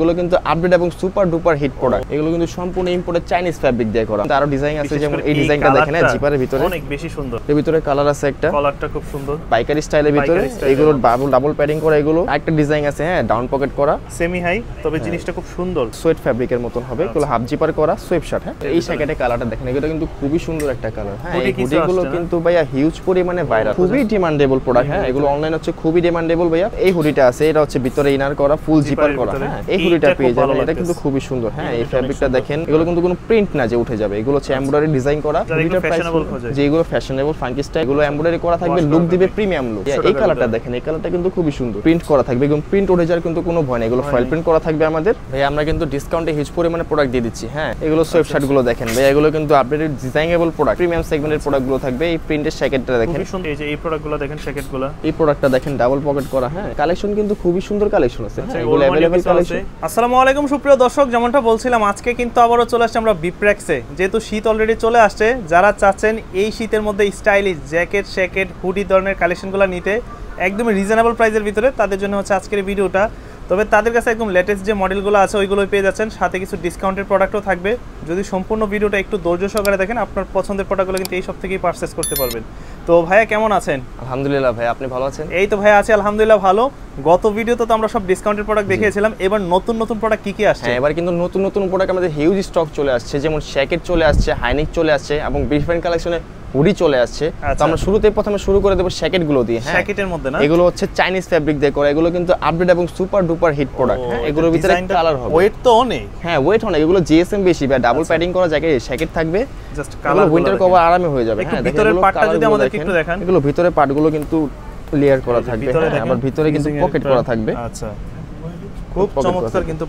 এগুলো কিন্তু আপডেট এবং সুপার ডুপার হিট প্রোডাক্ট। এগুলো কিন্তু সম্পূর্ণ ইম্পোর্টেড চাইনিজ ফ্যাব্রিক দিয়ে করা। আরো ডিজাইন আছে, যেমন এই ডিজাইনটা দেখেন জিপারের ভিতরে অনেক বেশি সুন্দর। এর ভিতরে কালার আছে, একটা কলারটা খুব সুন্দর পাইকারি স্টাইলের ভিতরে। এগুলো ডাবল প্যাডিং করা, এগুলো একটা ডিজাইন আছে হ্যাঁ ডাউন পকেট করা সেমি হাই, তবে জিনিসটা খুব সুন্দর সোয়েট ফ্যাব্রিকের মতন হবে। এগুলো হাফ জিপার করা সোয়েট শার্ট। হ্যাঁ এই জ্যাকেটের কালারটা দেখেন, এটা কিন্তু খুবই সুন্দর একটা কালার। হ্যাঁ এই হুডিগুলো কিন্তু ভাইয়া হিউজ পরিমাণে ভাইরাল, খুবই ডিমান্ডেবল প্রোডাক্ট। হ্যাঁ এগুলো অনলাইন হচ্ছে খুবই ডিমান্ডেবল ভাইয়া। এই হুডিটা আছে, এটা হচ্ছে ভিতরে ইনার করা ফুল জিপার করা। হ্যাঁ এই হুডিটা পেয়ে যাবেন, এটা কিন্তু খুবই সুন্দর। হ্যাঁ এই ফ্যাব্রিকটা দেখেন, এগুলো কিন্তু কোনো প্রিন্ট না যে উঠে যাবে, এগুলো হচ্ছে এমব্রয়ডারি ডিজাইন করা। হুডিটার প্রাইস যে এগুলো ফ্যাশনেবল ফাঙ্কি স্টাইল, এগুলো এমব্রয়ডারি করা থাকবে, লুক দিবে প্রিমিয়াম লুক। এই কালারটা দেখেন, এই কালারটা কিন্তু খুবই সুন্দর, প্রিন্ট করা থাকবে, এবং প্রিন্ট উঠে যাওয়ার কিন্তু কোনো ভয় নেই, এগুলো ফয়েল প্রিন্ট করা থাকবে আমাদের। ভাই আমরা কিন্তু ডিসকাউন্টে হিউজ পরিমাণে প্রোডাক্ট দিয়ে দিচ্ছি। হ্যাঁ এগুলো সোয়েট শার্ট গুলো দেখেন ভাই, এগুলো কিন্তু আপডেটেড ডিজাইনেবল প্রোডাক্ট, প্রিমিয়াম সেগমেন্টের প্রোডাক্ট গুলো থাকবে। এই প্রিন্টের জ্যাকেটটা দেখেন, খুবই সুন্দর। এই যে এই প্রোডাক্টগুলো দেখেন, জ্যাকেটগুলো, এই প্রোডাক্টটা দেখেন ডাবল পকেট করা। হ্যাঁ কালেকশন কিন্তু খুবই সুন্দর কালেকশন আছে, এগুলো अवेलेबल কালেকশন। আসসালামু আলাইকুম সুপ্রিয় দর্শক, যেমনটা বলছিলাম আজকে কিন্তু আবারো চলে আসছে আমরা বিপ্রেক্সে। যেহেতু শীত অলরেডি চলে আসছে, যারা চাচ্ছেন এই শীতের মধ্যে স্টাইলিশ জ্যাকেট শ্যাকেট হুডি ধরনের কালেকশনগুলো নিতে একদমই রিজনেবল প্রাইসের ভিতরে, তাদের জন্য হচ্ছে আজকের ভিডিওটা। তবে তাদের কাছে একদম লেটেস্ট যে মডেলগুলো আছে ওইগুলোই পেয়ে যাচ্ছেন, সাথে কিছু ডিসকাউন্টের প্রোডাক্টও থাকবে। যদি সম্পূর্ণ ভিডিওটা একটু ধৈর্য সহকারে দেখেন, আপনার পছন্দের প্রোডাক্টগুলো কিন্তু এই সব থেকেই পারচেজ করতে পারবেন। তো ভাইয়া কেমন আছেন? আলহামদুলিল্লাহ ভাই, আপনি ভালো আছেন? এই তো ভাইয়া আছি আলহামদুলিল্লাহ ভালো। গত ভিডিওতে তো আমরা সব ডিসকাউন্টের প্রোডাক্ট দেখিয়েছিলাম, এবার নতুন নতুন প্রোডাক্ট কি কি আসছে? হ্যাঁ এবার কিন্তু নতুন নতুন প্রোডাক্ট আমাদের হিউজ স্টক চলে আসছে, যেমন শ্যাকেট চলে আসছে, হাইনিক চলে আসছে, এবং ডিফারেন্ট কালেকশনে হুডি চলে আসছে। তো আমরা প্রথমে শুরু করে দেব শ্যাকেট গুলো দিয়ে। হ্যাঁ শ্যাকেটের মধ্যে না, এগুলো হচ্ছে চাইনিজ ফ্যাব্রিক দিয়ে করা, এগুলো কিন্তু আপডেট এবং সুপার ডুপার হিট প্রোডাক্ট। হ্যাঁ এগুলোর ভিতরে কালার হবে, ওয়েট তো অনেক। হ্যাঁ ওয়েট অনেক, এগুলো জিএসএম বেশি বা ডাবল প্যাডিং করা জ্যাকেট শ্যাকেট থাকবে, জাস্ট কালার উইন্টার কভার আরামে হয়ে যাবে। হ্যাঁ ভিতরের পার্টটা যদি আমাদেরকে একটু দেখান, এগুলো ভিতরের পার্টগুলো কিন্তু লেয়ার করা থাকবে, আবার ভিতরে কিন্তু পকেট করা থাকবে। আচ্ছা খুব চমৎকার কিন্তু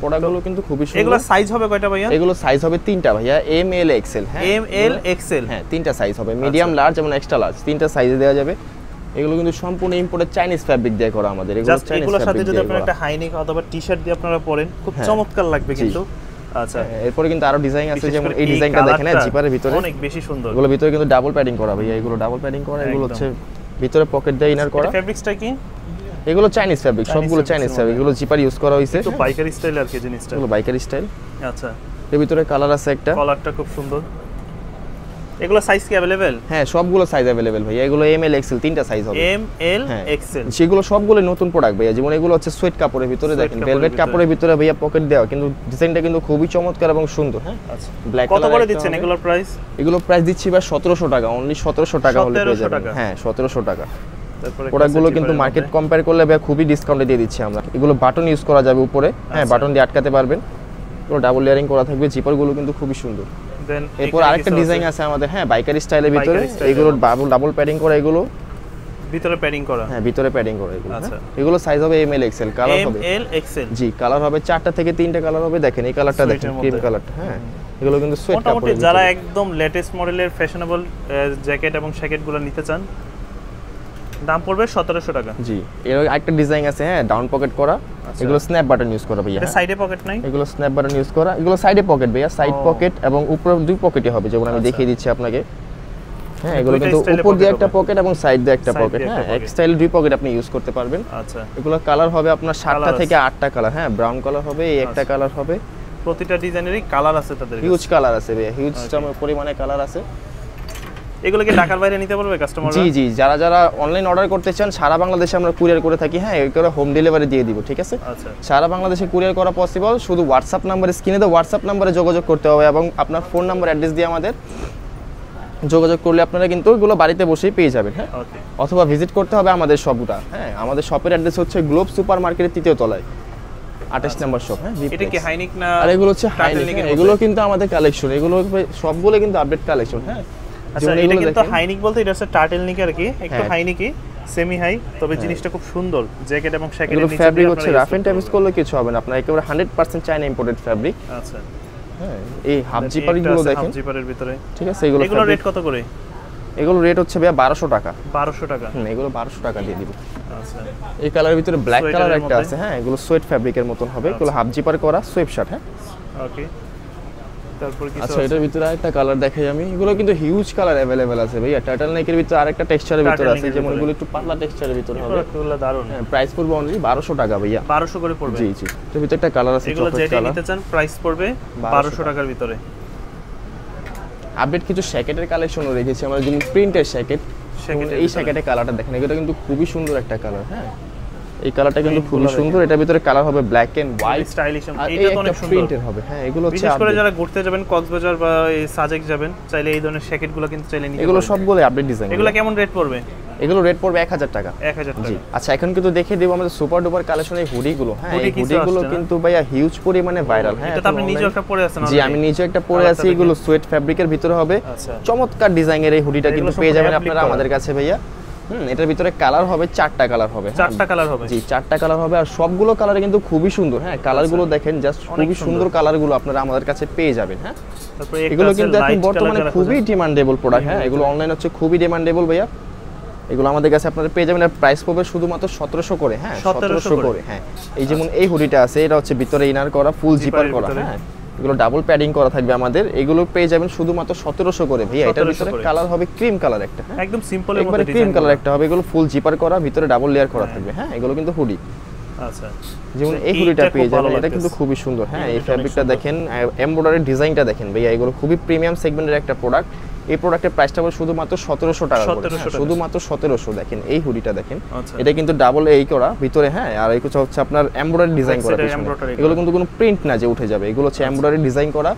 প্রোডাক্টগুলো কিন্তু খুবই সুন্দর। এগুলো সাইজ হবে কয়টা ভাইয়া? এগুলো সাইজ হবে তিনটা ভাইয়া, এম এল এক্সেল। হ্যাঁ এম এল এক্সেল, হ্যাঁ তিনটা সাইজ হবে, মিডিয়াম লার্জ এবং এক্সট্রা লার্জ, তিনটা সাইজে দেওয়া যাবে। এগুলো কিন্তু সম্পূর্ণ ইম্পোর্টেড চাইনিজ ফ্যাব্রিক দিয়ে করা আমাদের। এগুলো চাইনিজ এগুলোর সাথে ফ্যাব্রিক যদি দিয়ে আপনারা করা, একটা হাইনেক অথবা টি-শার্ট দিয়ে আপনারা পরেন, খুব চমৎকার লাগবে কিন্তু। আচ্ছা এরপরে কিন্তু আরো ডিজাইন আছে, যেমন এই ডিজাইনটা দেখেন জিপারের ভিতরে অনেক বেশি সুন্দর। এগুলো ভিতরে কিন্তু ডাবল প্যাডিং করা ভাইয়া, এগুলো ডাবল প্যাডিং করা, এগুলো হচ্ছে ভিতরে পকেট দিয়ে ইনার করা। ফ্যাব্রিক্সটা কি? এগুলো চাইনিজ ফ্যাব্রিক, সবগুলো চাইনিজ ফ্যাব্রিক, এগুলো জিপার ইউজ করা হয়েছে। তো বাইকারি স্টাইল আর কি জিনিসটা, এগুলো বাইকারি স্টাইল। আচ্ছা এর ভিতরে কালার আছে, একটা কলারটা খুব সুন্দর। এগুলো সাইজ কি अवेलेबल? হ্যাঁ সবগুলো সাইজ अवेलेबल ভাইয়া, এগুলো এম এল এক্সেল তিনটা সাইজ হবে। এম এল এক্সেল, সেগুলো সবগুলো নতুন প্রোডাক্ট ভাইয়া। যেমন এগুলো হচ্ছে সোয়েট কাপড়ের ভিতরে, দেখেন ভেলভেট কাপড়ের ভিতরে ভাইয়া পকেট দেওয়া, কিন্তু ডিজাইনটা কিন্তু খুবই চমৎকার এবং সুন্দর। হ্যাঁ আচ্ছা ব্ল্যাক কত করে দিচ্ছেন এগুলোর প্রাইস? এগুলো প্রাইস দিচ্ছি ভাই 1700 টাকা, অনলি 1700 টাকা হলে পেয়ে যাবেন। হ্যাঁ 1700 টাকা। তারপরে প্রোডাক্টগুলো কিন্তু মার্কেট কম্পেয়ার করলে ভাই খুবই ডিসকাউন্টে দিয়ে দিচ্ছি আমরা। এগুলো বাটন ইউজ করা যাবে উপরে, হ্যাঁ বাটন দিয়ে আটকাতে পারবেন, এগুলো ডাবল লেয়ারিং করা থাকবে, জিপারগুলো কিন্তু খুবই সুন্দর। এরপর আরেকটা ডিজাইন আছে আমাদের, হ্যাঁ বাইকারি স্টাইলের ভিতরে, এগুলো ডাবল প্যাডিং করা, এগুলো ভিতরে প্যাডিং করা। হ্যাঁ ভিতরে প্যাডিং করা এগুলো। আচ্ছা এগুলো সাইজ হবে এম এল এক্সেল, কালার হবে এম এল এক্সেল। জি কালার হবে 4টা থেকে 3টা কালার হবে। দেখেন এই কালারটা দেখেন, ক্রিম কালারটা। হ্যাঁ এগুলো কিন্তু সোয়েট কাপড়। মোটামুটি যারা একদম লেটেস্ট মডেলের ফ্যাশনেবল জ্যাকেট এবং শ্যাকেটগুলো নিতে চান, দাম পড়বে 1700 টাকা। জি এর একটা ডিজাইন আছে, হ্যাঁ ডাউন পকেট করা, এগুলো স্ন্যাপ বাটন ইউজ করা ভাইয়া। এটা সাইডে পকেট নাই, এগুলো স্ন্যাপ বাটন ইউজ করা, এগুলো সাইডে পকেট ভাইয়া, সাইড পকেট এবং উপরে দুই পকেটই হবে, যেমন আমি দেখিয়ে দিচ্ছি আপনাকে। হ্যাঁ এগুলো কিন্তু উপর দিয়ে একটা পকেট এবং সাইড দিয়ে একটা পকেট। হ্যাঁ এক স্টাইল দুই পকেট আপনি ইউজ করতে পারবেন। আচ্ছা এগুলো কালার হবে আপনার 7টা থেকে 8টা কালার। হ্যাঁ ব্রাউন কালার হবে, এই একটা কালার হবে, প্রতিটা ডিজাইনেরই কালার আছে তাদের, হিউজ কালার আছে ভাইয়া, হিউজ পরিমাণে কালার আছে। এগুলো কি ঢাকার বাইরে নিতে পারবে কাস্টমাররা? জি জি, যারা অনলাইন অর্ডার করতে চান সারা বাংলাদেশে আমরা কুরিয়ার করে থাকি। হ্যাঁ এগুলো হোম ডেলিভারি দিয়ে দিব, ঠিক আছে? আচ্ছা সারা বাংলাদেশে কুরিয়ার করা পসিবল, শুধু হোয়াটসঅ্যাপ নাম্বার স্ক্রিনে দেওয়া হোয়াটসঅ্যাপ নাম্বারে যোগাযোগ করতে হবে, এবং আপনার ফোন নাম্বার অ্যাড্রেস দিয়ে আমাদের যোগাযোগ করলে আপনারা কিন্তু এগুলো বাড়িতে বসেই পেয়ে যাবেন। হ্যাঁ অথবা ভিজিট করতে হবে আমাদের শপটা। হ্যাঁ আমাদের শপের অ্যাড্রেস হচ্ছে গ্লোব সুপার মার্কেটের 3য় তলায় 28 নম্বর শপ। হ্যাঁ এটা কি হাইনিক না? আর এগুলো হচ্ছে হাইনিক, এগুলো কিন্তু আমাদের কালেকশন, এগুলো সবগুলো কিন্তু আপডেট কালেকশন। হ্যাঁ আচ্ছা এটা কিন্তু হাইনিক বলতে এটা হচ্ছে টার্টেল নিক আর কি, একটু হাইনিকই সেমি হাই, তবে জিনিসটা খুব সুন্দর। জ্যাকেট এবং শ্যাকেটের নিচে ফ্যাব্রিক হচ্ছে রাফ এন্ড টাফ করলে কিছু হবে না, আপনার একেবারে 100% চায়না ইম্পোর্টেড ফ্যাব্রিক। আচ্ছা হ্যাঁ এই হাফ জিপারগুলো দেখেন, হাফ জিপারের ভিতরে, ঠিক আছে? এগুলো রেট কত করে? এগুলো রেট হচ্ছে ভাই 1200 টাকা। 1200 টাকা? এগুলো 1200 টাকা দিয়ে দিব। আচ্ছা এই কালারের ভিতরে ব্ল্যাক কালার একটা আছে, হ্যাঁ এগুলো সোয়েট ফ্যাব্রিকের মতন হবে, এগুলো হাফ জিপার করা সোয়েট শার্ট। হ্যাঁ ওকে তারপর কিছু আচ্ছা এটার ভিতরে আরেকটা কালার দেখাই আমি, এগুলো কিন্তু হিউজ কালার अवेलेबल আছে ভাইয়া। টার্টল নেকের ভিতরে আরেকটা টেক্সচারের ভিতরে আছে, যেমন এগুলো একটু পাতলা টেক্সচারের ভিতরে হবে। এগুলো দারুন। হ্যাঁ, প্রাইস পড়বে অনলি 1200 টাকা ভাইয়া। 1200 করে পড়বে। জি জি। এর ভিতরে একটা কালার আছে এগুলো চকলেট যেটা কালার, নিতে চান প্রাইস পড়বে 1200 টাকার ভিতরে। আপডেট কিছু শ্যাকেটের কালেকশনও রেখেছি আমরা, যেমন প্রিন্টের শ্যাকেট। এই শ্যাকেটের কালারটা দেখেন, এটা কিন্তু খুবই সুন্দর একটা কালার। হ্যাঁ, এই কালারটা কিন্তু খুবই সুন্দর। এটার ভিতরে কালার হবে ব্ল্যাক এন্ড হোয়াইট, স্টাইলিশ। এটা তো অনেক সুন্দর প্রিন্টের হবে। হ্যাঁ, এগুলো হচ্ছে বিশেষ করে যারা ঘুরতে যাবেন কক্সবাজার বা এই সাজেক যাবেন, চাইলে এই ধরনের শ্যাকেটগুলো কিন্তু চাইলে নিতে পারবেন। এগুলো সবগুলো আপডেট ডিজাইন। এগুলো কেমন রেট পড়বে? এগুলো রেট পড়বে 1000 টাকা। 1000 টাকা। জি। আচ্ছা এখন কিন্তু দেখিয়ে দেব আমাদের সুপার ডুপার কালেকশনের হুডিগুলো। হ্যাঁ, এই হুডিগুলো কিন্তু ভাইয়া হিউজ পরিমাণে ভাইরাল। হ্যাঁ, এটা তো আপনি নিজে একটা পরে আছেন। জি, আমি নিজে একটা পরে আছি। এগুলো সোয়েট ফ্যাব্রিকের ভিতরে হবে। আচ্ছা। চমৎকার ডিজাইনের এই হুডিটা কিন্তু পেয়ে যাবেন আপনারা আমাদের কাছে ভাইয়া। এটার ভিতরে কালার হবে 4টা কালার হবে। 4টা কালার হবে। জি, 4টা কালার হবে, আর সবগুলো কালার কিন্তু খুবই সুন্দর। হ্যাঁ, কালারগুলো দেখেন, জাস্ট খুবই সুন্দর কালারগুলো আপনারা আমাদের কাছে পেয়ে যাবেন। হ্যাঁ, এগুলো কিন্তু এখন বর্তমানে খুবই ডিমান্ডেবল প্রোডাক্ট। হ্যাঁ, এগুলো অনলাইন হচ্ছে খুবই ডিমান্ডেবল ভাইয়া। এগুলো আমাদের কাছে আপনারা পেয়ে যাবেন। এর প্রাইস পড়বে শুধুমাত্র 1700 করে। হ্যাঁ, 1700 করে। হ্যাঁ, এই যেমন এই হুডিটা আছে, এটা হচ্ছে ভিতরে ইনার করা, ফুল জিপার করা। হ্যাঁ, এগুলো ডাবল প্যাডিং করা থাকবে আমাদের। এগুলো পেয়ে যাবেন শুধুমাত্র 1700 করে ভাইয়া। এটার ভিতরে কালার হবে ক্রিম কালার একটা। হ্যাঁ, একদম সিম্পলের মধ্যে ডিজাইন ক্রিম কালার একটা হবে। এগুলো ফুল জিপার করা, ভিতরে ডাবল লেয়ার করা থাকবে। হ্যাঁ, এগুলো কিন্তু হুডি। আচ্ছা, যেমন এই হুডিটা পেয়ে যাবেন, এটা কিন্তু খুবই সুন্দর। হ্যাঁ, এই ফ্যাব্রিকটা দেখেন, এমব্রয়ডারি ডিজাইনটা দেখেন ভাইয়া। এগুলো খুবই প্রিমিয়াম সেগমেন্টের একটা প্রোডাক্ট। এই প্রোডাক্টের প্রাইসটা হবে শুধুমাত্র 1700 টাকা করে। শুধুমাত্র 1700। দেখেন এই হুডিটা দেখেন, এটা কিন্তু ডাবল এই করা ভিতরে। হ্যাঁ, আর এই হচ্ছে আপনার এমব্রয়ডারি ডিজাইন করা পিছনে। এগুলো কিন্তু কোনো প্রিন্ট না যে উঠে যাবে। এগুলো হচ্ছে এমব্রয়ডারি ডিজাইন করা,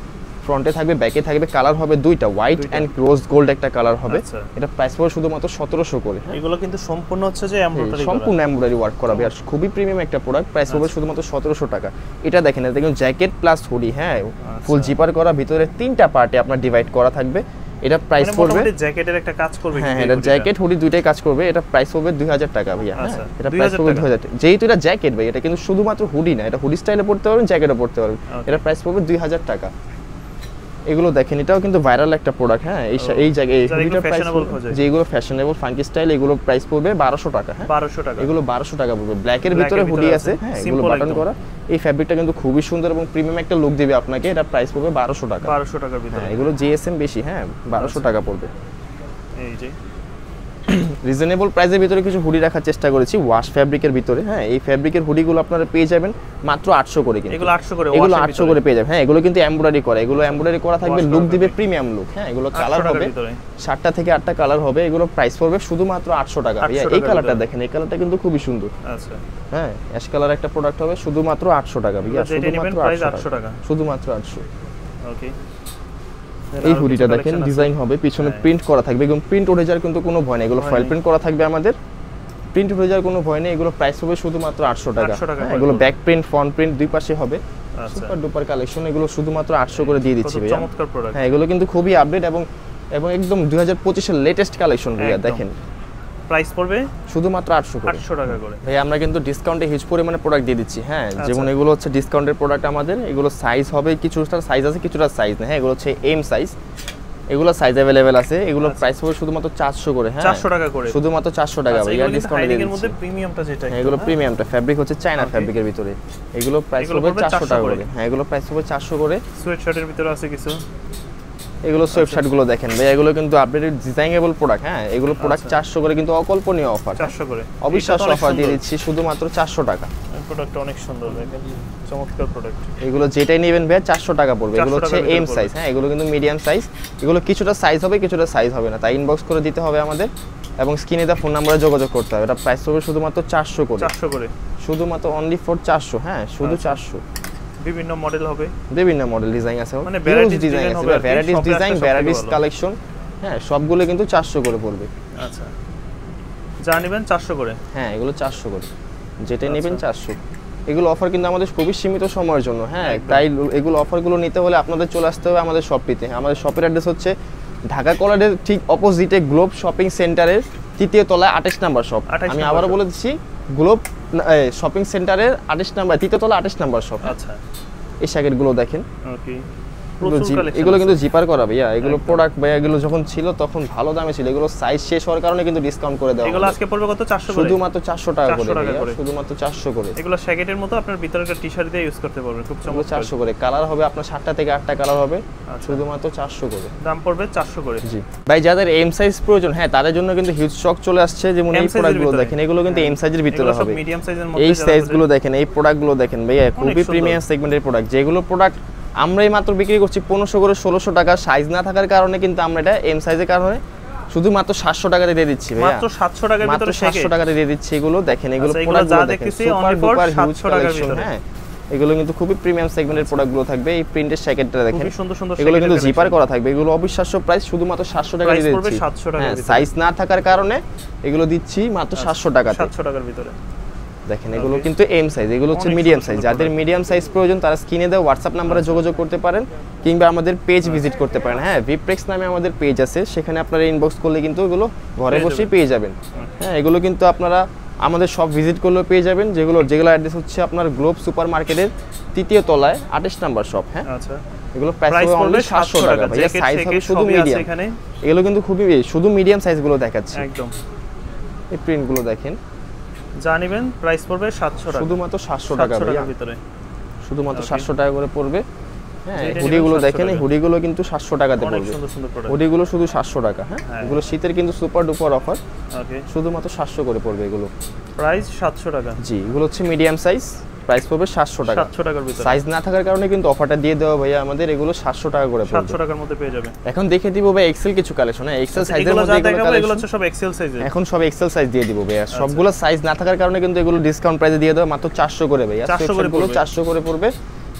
ফ্রন্টে থাকবে, ব্যাকে থাকবে। কালার হবে দুইটা, হোয়াইট এন্ড রোজ গোল্ড একটা কালার হবে। এটা প্রাইস পড়বে শুধুমাত্র 1700 করে। এগুলো কিন্তু সম্পূর্ণ হচ্ছে যে এমব্রয়ডারি করা, সম্পূর্ণ এমব্রয়ডারি ওয়ার্ক করা আর খুবই প্রিমিয়াম একটা প্রোডাক্ট। প্রাইস পড়বে শুধুমাত্র 1700 টাকা। এটা দেখেন, এটা দেখুন জ্যাকেট প্লাস হুডি। হ্যাঁ, ফুল জিপার করা, ভিতরে 3টা পার্টে আপনার ডিভাইড করা থাকবে। এটা প্রাইস পড়বে, জ্যাকেটের একটা কাজ করবে। হ্যাঁ, এটা জ্যাকেট হুডি দুইটাই কাজ করবে। এটা প্রাইস পড়বে 2000 টাকা ভাইয়া। হ্যাঁ, এটা প্রাইস পড়বে 2000 টাকা। যেহেতু এটা জ্যাকেট ভাই, এটা কিন্তু শুধুমাত্র হুডি না, এটা হুডি স্টাইলে পড়তে পারবেন, জ্যাকেটও পড়তে পারবেন। এটা প্রাইস পড়বে 2000 টাকা। এগুলো দেখেন, এটাও কিন্তু ভাইরাল একটা প্রোডাক্ট। হ্যাঁ, এই জায়গায় হুডিটার প্রাইস, যেগুলো ফ্যাশনেবল ফাঙ্কি স্টাইল, এগুলো প্রাইস পড়বে 1200 টাকা। হ্যাঁ, 1200 টাকা। এগুলো 1200 টাকা পড়বে। ব্ল্যাকের ভিতরে হুডি আছে। হ্যাঁ, এগুলো বাটন করা। এই ফ্যাব্রিকটা কিন্তু খুবই সুন্দর এবং প্রিমিয়াম একটা লুক দিবে আপনাকে। এটা প্রাইস পড়বে 1200 টাকা। 1200 টাকার ভিতরে। হ্যাঁ, এগুলো জিএসএম বেশি। হ্যাঁ, 1200 টাকা পড়বে। এই যে রিজনেবল প্রাইসের ভিতরে কিছু হুডি রাখার চেষ্টা করেছি ওয়াশ ফ্যাব্রিকের ভিতরে। হ্যাঁ, এই ফ্যাব্রিকের হুডিগুলো আপনারা পেয়ে যাবেন মাত্র 800 করে। কিন্তু এগুলো 800 করে, এগুলো 800 করে পেয়ে যাবেন। হ্যাঁ, এগুলো কিন্তু এমব্রয়ডারি করা, এগুলো এমব্রয়ডারি করা থাকবে, লুক দিবে প্রিমিয়াম লুক। হ্যাঁ, এগুলো কালার হবে 7টা থেকে 8টা কালার হবে। এগুলো প্রাইস পড়বে শুধুমাত্র 800 টাকা। এই কালারটা দেখেন, এই কালারটা কিন্তু খুবই সুন্দর। আচ্ছা, হ্যাঁ, অ্যাশ কালার একটা প্রোডাক্ট হবে, শুধুমাত্র 800 টাকা ভাইয়া। শুধুমাত্র 800 টাকা। শুধুমাত্র 800। ওকে, এই হুডিটা দেখেন, ডিজাইন হবে, পিছনে প্রিন্ট করা থাকবে। এবং প্রিন্ট উঠে যাওয়ার কিন্তু কোনো ভয় নেই, এগুলো ফয়েল প্রিন্ট করা থাকবে আমাদের। প্রিন্ট উঠে যাওয়ার কোনো ভয় নেই। এগুলো প্রাইস হবে শুধুমাত্র 800 টাকা। এগুলো ব্যাক প্রিন্ট, ফ্রন্ট প্রিন্ট দুই পাশে হবে। সুপার ডুপার কালেকশন, এগুলো শুধুমাত্র 800 করে দিয়ে দিচ্ছি ভাইয়া। চমৎকার প্রোডাক্ট। হ্যাঁ, এগুলো কিন্তু খুবই আপডেট এবং একদম 2025 এর লেটেস্ট কালেকশন ভাইয়া। দেখেন প্রাইস পড়বে শুধুমাত্র 800 করে। 800 টাকা করে ভাই, আমরা কিন্তু ডিসকাউন্টে হিউজ পরিমাণে প্রোডাক্ট দিয়ে দিচ্ছি। হ্যাঁ, যেমন এগুলো হচ্ছে ডিসকাউন্টের প্রোডাক্ট আমাদের। এগুলো সাইজ হবে, কিছুটা সাইজ আছে, কিছুটা সাইজ না। হ্যাঁ, এগুলো হচ্ছে এম সাইজ। এগুলো সাইজ अवेलेबल আছে। এগুলো প্রাইস পড়বে শুধুমাত্র 400 করে। হ্যাঁ, 400 টাকা করে, শুধুমাত্র 400 টাকা ভাই। আর ডিসকাউন্ট দিয়ে দিচ্ছি। এর মধ্যে প্রিমিয়ামটা যেটা, হ্যাঁ, এগুলো প্রিমিয়ামটা ফ্যাব্রিক হচ্ছে চায়না ফ্যাব্রিকের ভিতরে। এগুলো প্রাইস পড়বে 400 টাকা করে। হ্যাঁ, এগুলো প্রাইস পড়বে 400 করে। সোয়েট শার্টের ভিতরে আছে কিছু। এগুলো সোয়েট শার্ট গুলো দেখেন ভাই, এগুলো কিন্তু আপডেটেড ডিজাইনেবল প্রোডাক্ট। হ্যাঁ, এগুলো প্রোডাক্ট 400 করে, কিন্তু অকল্পনীয় অফার। 400 করে অবিশ্বাস্য অফার দিয়ে দিচ্ছি শুধুমাত্র 400 টাকা। প্রোডাক্টটা অনেক সুন্দর, দেখেন চমৎকার প্রোডাক্ট। এগুলো যেটাই নেবেন ভাই 400 টাকা পড়বে। এগুলো হচ্ছে এম সাইজ। হ্যাঁ, এগুলো কিন্তু মিডিয়াম সাইজ। এগুলো কিছুটা সাইজ হবে, কিছুটা সাইজ হবে না, তাই ইনবক্স করে দিতে হবে আমাদের এবং স্ক্রিনে দেওয়া ফোন নম্বরে যোগাযোগ করতে হবে। এটা প্রাইস হবে শুধুমাত্র 400 করে। 400 করে, শুধুমাত্র অনলি ফর 400। হ্যাঁ, শুধু 400। বিভিন্ন মডেল হবে, বিভিন্ন মডেল ডিজাইন আছে, মানে ভ্যারাইটিস ডিজাইন আছে, ভ্যারাইটিস ডিজাইন, ভ্যারাইটিস কালেকশন। হ্যাঁ, সবগুলো কিন্তু 400 করে পড়বে। আচ্ছা, যা নেবেন 400 করে। হ্যাঁ, এগুলো 400 করে, যেটা নেবেন 400। এগুলো অফার কিন্তু আমাদের খুবই সীমিত সময়ের জন্য। হ্যাঁ, তাই এগুলো অফারগুলো নিতে হলে আপনাদের চলে আসতে হবে আমাদের শপটিতে। আমাদের শপের অ্যাড্রেস হচ্ছে ঢাকা কলেজের ঠিক অপোজিটে গ্লোব শপিং সেন্টারের 3য় তলায় 28 নাম্বার শপ। আমি আবারও বলে দিচ্ছি, গ্লোব শপিং সেন্টারের 28 নাম্বার, 3য় তলা 28 নাম্বার শপ। আচ্ছা, এই শ্যাকেটগুলো দেখেন। ওকে, প্রচুর কালেকশন। এগুলো কিন্তু জিপার করা ভাইয়া, এগুলো প্রোডাক্ট ভাইয়া, এগুলো যখন ছিল তখন ভালো দামে ছিল, এগুলো সাইজ শেষ হওয়ার কারণে কিন্তু ডিসকাউন্ট করে দেওয়া। এগুলো আজকে পড়বে কত? 400 করে, শুধুমাত্র 400 টাকা করে ভাইয়া, শুধুমাত্র 400 করে। এগুলো শ্যাকেটের মতো আপনার ভিতরে একটা টি-শার্ট দিয়ে ইউজ করতে পারবেন, খুব চমৎকার। 400 করে কালার হবে আপনার 7টা থেকে 8টা কালার হবে, শুধুমাত্র 400 করে দাম পড়বে 400 করে। জি ভাই, যাদের এম সাইজ প্রয়োজন হ্যাঁ তাদের জন্য কিন্তু হিউজ স্টক চলে আসছে। যেমন এই প্রোডাক্টগুলো দেখেন, এগুলো কিন্তু এম সাইজের ভিতরে হবে, মিডিয়াম সাইজের মধ্যে। এই সাইজগুলো দেখেন, এই প্রোডাক্টগুলো দেখেন ভাইয়া, খুবই প্রিমিয়াম সেগমেন্টের প্রোডাক্ট। যেগুলো প্রোডাক্ট আমরা এই মাত্র বিক্রি করছি 1500 করে 1600 টাকা, সাইজ না থাকার কারণে কিন্তু আমরা এটা এম সাইজের কারণে শুধুমাত্র 700 টাকাতে দিয়ে দিচ্ছি ভাইয়া, মাত্র 700 টাকার ভিতরে, 700 টাকাতে দিয়ে দিচ্ছি। এগুলো দেখেন, এগুলো যা প্রোডাক্টগুলো দেখেন, দেখতেছি super only for duper huge 700 টাকার কালেকশন। ভিতরে। হ্যাঁ, এগুলো কিন্তু খুবই প্রিমিয়াম সেগমেন্টের প্রোডাক্টগুলো থাকবে। এই প্রিন্টের জ্যাকেটটা দেখেন, খুবই সুন্দর সুন্দর, এগুলো কিন্তু জিপার করা থাকবে। এগুলো অবিশ্বাস্য প্রাইস, শুধুমাত্র 700 টাকা দিয়ে দিচ্ছি। হ্যাঁ, সাইজ না থাকার কারণে এগুলো দিচ্ছি মাত্র 700 টাকাতে, 700 টাকার ভিতরে। দেখেন এগুলো কিন্তু এম সাইজ, এগুলো হচ্ছে মিডিয়াম সাইজ। যাদের মিডিয়াম সাইজ প্রয়োজন তারা স্ক্রিনে দেওয়া হোয়াটসঅ্যাপ নাম্বারে যোগাযোগ করতে পারেন, কিংবা আমাদের পেজ ভিজিট করতে পারেন। হ্যাঁ, ভিপ্রেক্স নামে আমাদের পেজ আছে, সেখানে আপনারা ইনবক্স করলে কিন্তু এগুলো ঘরে বসেই পেয়ে যাবেন। হ্যাঁ, এগুলো কিন্তু আপনারা আমাদের সব ভিজিট করলেও পেয়ে যাবেন। যেগুলো অ্যাড্রেস হচ্ছে আপনার গ্লোব সুপার মার্কেটের 3য় তলায় 28 নাম্বার শপ। হ্যাঁ, আচ্ছা, এগুলো প্রাইস হবে অনলি 700 টাকা ভাইয়া, সাইজ হবে শুধু মিডিয়াম। এগুলো কিন্তু খুবই শুধু মিডিয়াম সাইজগুলো দেখাচ্ছি একদম। এই প্রিন্টগুলো দেখেন, যা নেবেন প্রাইস পড়বে 700 টাকা, শুধুমাত্র 700 টাকা ভাইয়া, ভিতরে শুধুমাত্র 700 টাকা করে পড়বে। হ্যাঁ, হুডিগুলো দেখেন, এই হুডিগুলো কিন্তু 700 টাকাতে পড়বে, হুডিগুলো শুধু 700 টাকা। হ্যাঁ, এগুলো শীতের কিন্তু সুপার ডুপার অফার, ওকে, শুধুমাত্র 700 করে পড়বে এগুলো, প্রাইস 700 টাকা। জি, এগুলো হচ্ছে মিডিয়াম সাইজ, প্রাইস পড়বে 700 টাকা। 700 টাকার ভিতরে, সাইজ না থাকার কারণে কিন্তু অফারটা দিয়ে দেওয়া ভাইয়া আমাদের। এগুলো 700 টাকা করে পড়বে, 700 টাকার মধ্যে পেয়ে যাবেন। এখন দেখে দিব ভাই এক্সেল কিছু কালেকশন। হ্যাঁ, এক্সেল সাইজের মধ্যে এগুলো হচ্ছে সব এক্সেল সাইজের, এখন সব এক্সেল সাইজ দিয়ে দিব ভাইয়া। সবগুলো সাইজ না থাকার কারণে কিন্তু এগুলো ডিসকাউন্ট প্রাইসে দিয়ে দেওয়া মাত্র 400 করে ভাইয়া, 400 করে পড়বে, 400 করে পড়বে।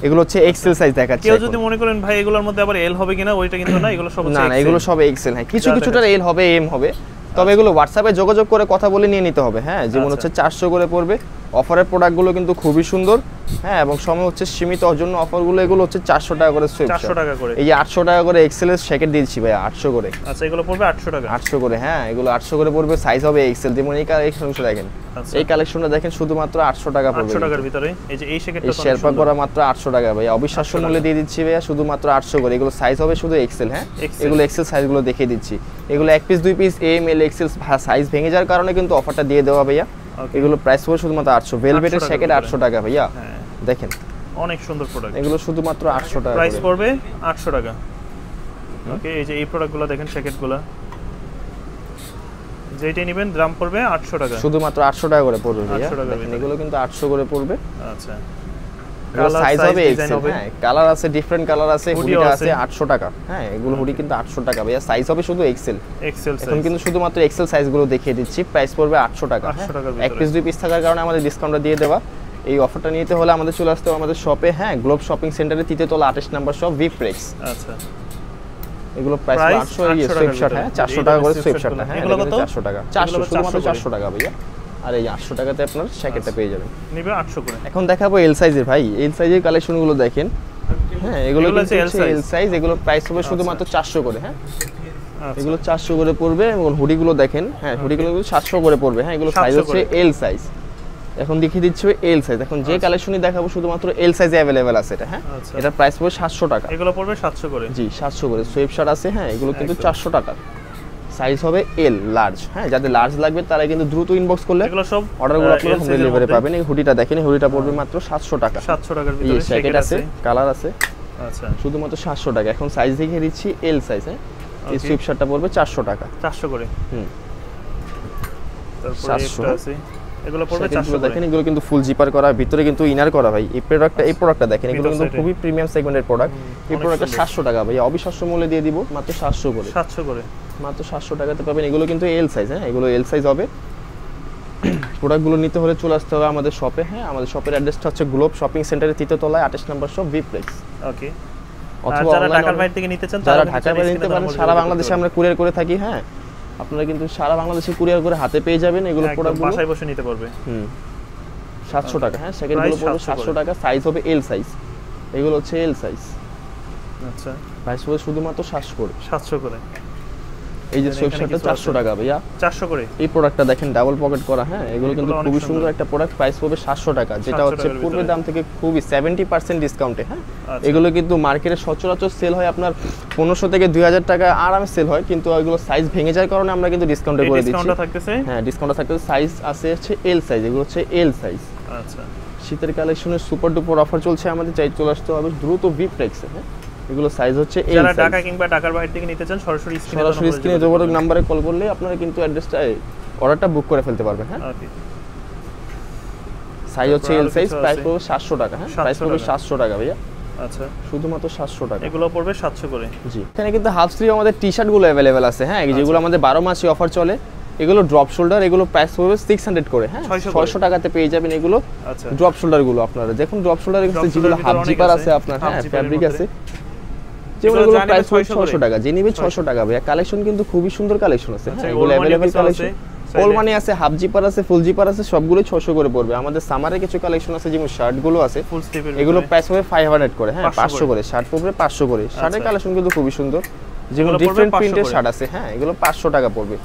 এগুলো হচ্ছে এক্সেল সাইজ দেখাচ্ছি। কেউ যদি মনে করেন ভাই এগুলোর মধ্যে আবার এল হবে কিনা, ওইটা কিন্তু না, এগুলো সব হচ্ছে না, এগুলো সব এক্সেল। হ্যাঁ, কিছুটা এল হবে, এম হবে, তবে এগুলো হোয়াটসঅ্যাপে যোগাযোগ করে কথা বলে নিয়ে নিতে হবে। হ্যাঁ, যেমন হচ্ছে 400 করে পড়বে। অফারের প্রোডাক্টগুলো কিন্তু খুবই সুন্দর। হ্যাঁ, এবং সময় হচ্ছে সীমিত, জন্য অফারগুলো এগুলো হচ্ছে 400 টাকা করে, 400 টাকা করে। এই যে 800 টাকা করে এক্সেল এর জ্যাকেট দিচ্ছি ভাই, 800 করে। আচ্ছা, এগুলো পড়বে 800 টাকা, 800 করে। হ্যাঁ, এগুলো 800 করে পড়বে, সাইজ হবে এক্সেল। যেমন এই কালেকশনটা দেখেন, এই কালেকশনটা দেখেন, শুধুমাত্র 800 টাকা পড়বে, 800 টাকার ভিতরে। এই যে এই জ্যাকেটটা, এই শেরপা করা মাত্র 800 টাকা ভাই, অবিশ্বাস্য মূল্যে দিয়ে দিচ্ছি ভাইয়া, শুধুমাত্র 800 করে। এগুলো সাইজ হবে শুধু এক্সেল। হ্যাঁ, এগুলো এক্সেল সাইজগুলো দেখিয়ে দিচ্ছি। এগুলো 1 piece 2 piece M L XL size ভেঙে যাওয়ার কারণে কিন্তু অফারটা দিয়ে দেওয়া ভাইয়া। এগুলো প্রাইস পড়বে শুধুমাত্র 800। ভেলভেটের জ্যাকেট 800 টাকা ভাইয়া, দেখেন অনেক সুন্দর প্রোডাক্ট। এগুলো শুধুমাত্র 800 টাকা, প্রাইস পড়বে 800 টাকা। ওকে, এই যে এই প্রোডাক্টগুলো দেখেন, জ্যাকেটগুলো যেটা নেবেন দাম পড়বে 800 টাকা, শুধুমাত্র 800 টাকা করে পড়বে ভাইয়া। দেখেন এগুলো কিন্তু 800 করে পড়বে। আচ্ছা, সাইজ হবে এক্সেল। হ্যাঁ, কালার আছে, ডিফারেন্ট কালার আছে, হুডিটা আছে 800 টাকা। হ্যাঁ, এগুলো হুডি কিন্তু 800 টাকা ভাইয়া, সাইজ হবে শুধু এক্সেল। এখন কিন্তু শুধুমাত্র এক্সেল সাইজগুলো দেখিয়ে দিচ্ছি, প্রাইস পড়বে 800 টাকা। 1 পিস 2 পিস থাকার কারণে আমাদের ডিসকাউন্টটা দিয়ে দেওয়া। এই অফারটা নিতে হলে আমাদের চলে আসতে হবে আমাদের শপে। হ্যাঁ, গ্লোব শপিং সেন্টারে 3য় তলা 28 নাম্বার শপ, ভিপ্রেক্স। আচ্ছা, এগুলো প্রাইস 800। এই সুইপশার্ট, হ্যাঁ 400 টাকা করে সুইপশার্টটা। হ্যাঁ, এগুলো কত? 400 টাকা, 400, শুধুমাত্র 400 টাকা ভাইয়া। আর এই 800 টাকাতে আপনার জ্যাকেটটা পেয়ে যাবেন, নিবে 800 করে। এখন দেখাবো এল সাইজের ভাই, এল সাইজের কালেকশনগুলো দেখেন। হ্যাঁ, এগুলো হচ্ছে এল সাইজ, এগুলো প্রাইস হবে শুধুমাত্র 400 করে। হ্যাঁ, এগুলো 400 করে পড়বে। এবং হুডিগুলো দেখেন, হ্যাঁ হুডিগুলো 700 করে পড়বে। হ্যাঁ, এগুলো সাইজ হচ্ছে এল সাইজ। এখন দেখিয়ে দিচ্ছি এল সাইজ। এখন যে কালেকশনই দেখাবো শুধুমাত্র এল সাইজে अवेलेबल আছে এটা। হ্যাঁ, এটা প্রাইস পড়বে 700 টাকা। এগুলো পড়বে 700 করে, জি 700 করে। সুইপশার্ট আছে, হ্যাঁ এগুলো কিন্তু 400 টাকা, সাইজ হবে এল লার্জ। হ্যাঁ, যাদের লার্জ লাগবে তারা কিন্তু দ্রুত ইনবক্স করলে এগুলো সব অর্ডারগুলো আপনারা হোম ডেলিভারি পাবেন। এই হুডিটা দেখেন, এই হুডিটা পড়বে মাত্র 700 টাকা, 700 টাকার ভিতরে জ্যাকেট আছে, কালার আছে। আচ্ছা, শুধুমাত্র 700 টাকা। এখন সাইজ দেখিয়ে দিচ্ছি এল সাইজ। হ্যাঁ, এই সুইপশার্টটা পড়বে 400 টাকা, 400 করে। তারপর 700 আছে, এগুলো পড়বে 400 করে। দেখেন এগুলো কিন্তু ফুল জিপার করা, ভিতরে কিন্তু ইনার করা ভাই। এই প্রোডাক্টটা দেখেন, এগুলো কিন্তু খুবই প্রিমিয়াম সেগমেন্টের প্রোডাক্ট। এই প্রোডাক্টটা 700 টাকা ভাই, অবিশ্বাস্য মূল্যে দিয়ে দিব মাত্র 700 করে, 700 করে, মাত্র 700 টাকাতে পাবেন। এগুলো কিন্তু এল সাইজ। হ্যাঁ, এগুলো এল সাইজ হবে। প্রোডাক্টগুলো নিতে হলে চলে আসতে হবে আমাদের শপে। হ্যাঁ, আমাদের শপের অ্যাড্রেসটা হচ্ছে গ্লোব শপিং সেন্টারের 3য় তলায় 28 নাম্বার শপ, ভিপ্রেক্স। ওকে, অথবা যারা ঢাকার বাইরে থেকে নিতে চান তারা ঢাকার বাইরে নিতে পারেন। সারা বাংলাদেশে আমরা কুরিয়ার করে থাকি। হ্যাঁ, আপনারা কিন্তু সারা বাংলাদেশে কুরিয়ার করে হাতে পেয়ে যাবেন এগুলো প্রোডাক্টগুলো, বাসায় বসে নিতে পারবে। 700 টাকা। হ্যাঁ, সেকেন্ডগুলো পড়বে 700 টাকা, সাইজ হবে এল সাইজ। এগুলো হচ্ছে এল সাইজ। আচ্ছা, প্রাইস পড়বে শুধুমাত্র 700 করে, 700 করে। এই যে সোয়েব শার্টটা 400 টাকা ভাইয়া, 400 করে। এই প্রোডাক্টটা দেখেন ডাবল পকেট করা, হ্যাঁ এগুলো কিন্তু খুবই সুন্দর একটা প্রোডাক্ট, প্রাইস পড়বে 700 টাকা, যেটা হচ্ছে পূর্বের দাম থেকে খুবই 70% ডিসকাউন্টে। হ্যাঁ এগুলো কিন্তু মার্কেটে সচরাচর সেল হয় আপনার 1500 থেকে 2000 টাকা আরামে সেল হয়, কিন্তু এগুলো সাইজ ভেঙে যাওয়ার কারণে আমরা কিন্তু ডিসকাউন্টে করে দিচ্ছি। ডিসকাউন্টটা থাকতেছে, হ্যাঁ ডিসকাউন্টটা থাকতেছে। সাইজ আছে হচ্ছে এল সাইজ, এগুলো হচ্ছে এল সাইজ। আচ্ছা শীতের কালেকশনের সুপার ডুপার অফার চলছে আমাদের, চাই চলে আসতে হবে দ্রুত বিপ্রেক্সে। হ্যাঁ এগুলো সাইজ হচ্ছে এল যারা সাইজ। ঢাকা কিংবা ঢাকার বাইরে থেকে নিতে চান সরাসরি স্ক্রিনে যোগাযোগ নম্বরে কল করলে আপনারা কিন্তু অ্যাড্রেসটা অর্ডারটা বুক করে ফেলতে পারবেন। হ্যাঁ ওকে। সাইজ হচ্ছে এল সাইজ, প্রাইস পড়বে 700 টাকা। হ্যাঁ প্রাইস পড়বে 700 টাকা ভাইয়া, আচ্ছা শুধুমাত্র 700 টাকা। এগুলো পড়বে 700 করে। জি এখানে কিন্তু হাফ স্লিভ আমাদের টি-শার্ট গুলো अवेलेबल আছে। হ্যাঁ যেগুলো আমাদের 12 মাসই অফার চলে, এগুলো ড্রপ শোল্ডার, এগুলো প্রাইস পড়বে 600 করে। হ্যাঁ 600 টাকাতে পেয়ে যাবেন এগুলো। আচ্ছা ড্রপ শোল্ডার গুলো আপনারা দেখুন, ড্রপ শোল্ডার যেগুলো হাফ জিপার আছে আপনার, হ্যাঁ ফ্যাব্রিক আছে, যেগুলো প্রাইস 600 টাকা, যে নিবে 600 টাকা ভাইয়া। কালেকশন কিন্তু খুবই সুন্দর কালেকশন আছে। হ্যাঁ এগুলো अवेलेबल কালেকশন, অল মানি আছে, হাফ জিপার আছে, ফুল জিপার আছে, সবগুলোই 600 করে পড়বে। আমাদের সামারে কিছু কালেকশন আছে যেমন শার্ট গুলো আছে, ফুল স্লিভের, এগুলো প্রাইস পড়বে 500 করে। হ্যাঁ 500 করে শার্ট পড়বে, 500 করে। শার্টের কালেকশন কিন্তু খুবই সুন্দর, যেগুলো ডিফারেন্ট প্রিন্টের শার্ট আছে। হ্যাঁ এগুলো 500 টাকা পড়বে।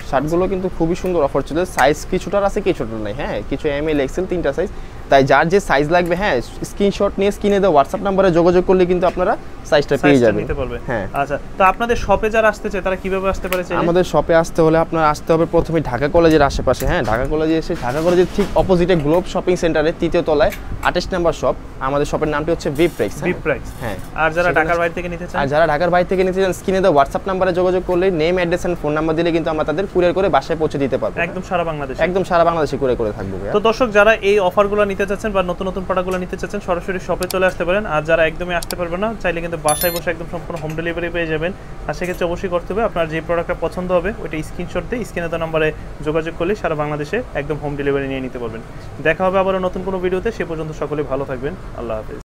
শার্টগুলো কিন্তু খুবই সুন্দর অফার চলে, সাইজ কিছুটার আছে কিছুটার নাই। হ্যাঁ কিছু এম এল এক্সেল তিনটা সাইজ, তাই যার যে সাইজ লাগবে হ্যাঁ স্ক্রিনশট নিয়ে স্ক্রিনে দেওয়া হোয়াটসঅ্যাপ নম্বরে যোগাযোগ করলে কিন্তু আপনারা সাইজটা পেয়ে যাবেন। হ্যাঁ আচ্ছা, তো আপনাদের শপে যারা আসতে চায় তারা কিভাবে আসতে পারে? আমাদের শপে আসতে হলে আপনার আসতে হবে প্রথমে ঢাকা কলেজের আশেপাশে। হ্যাঁ ঢাকা কলেজে এসে, ঢাকা কলেজের ঠিক অপোজিটে গ্লোব শপিং সেন্টারের 3য় তলায় 28 নম্বর শপ। আমাদের শপের নামটি হচ্ছে বিপ্রেক্স। বিপ্রেক্স, হ্যাঁ। আর যারা ঢাকার বাইরে থেকে নিতে চান, আর যারা ঢাকার বাইরে থেকে নিতে চান স্ক্রিনে দেওয়া হোয়াটসঅ্যাপ নম্বরে যোগাযোগ করলে name address and phone number দিলে কিন্তু আমরা তাদের কুরিয়ার করে বাসায় পৌঁছে দিতে পারবো। একদম সারা বাংলাদেশে, একদম সারা বাংলাদেশে কুরিয়ার করে থাকবো। তো দর্শক যারা এই অফারগুলো নিতে চাচ্ছেন বা নতুন নতুন প্রোডাক্টগুলো নিতে চাচ্ছেন সরাসরি শপে চলে আসতে পারেন। আর যারা একদমই আসতে পারবেন না, চাইলে কিন্তু বাসায় বসে একদম সম্পূর্ণ হোম ডেলিভারি পেয়ে যাবেন। আর সেক্ষেত্রে অবশ্যই করতে হবে আপনার যে প্রোডাক্টটা পছন্দ হবে ওইটা স্ক্রিনশট দিয়ে স্ক্রিনে দেওয়া নম্বরে যোগাযোগ করলে সারা বাংলাদেশে একদম হোম ডেলিভারি নিয়ে নিতে পারবেন। দেখা হবে আবারও নতুন কোনো ভিডিওতে, সে পর্যন্ত সকলে ভালো থাকবেন। আল্লাহ হাফেজ।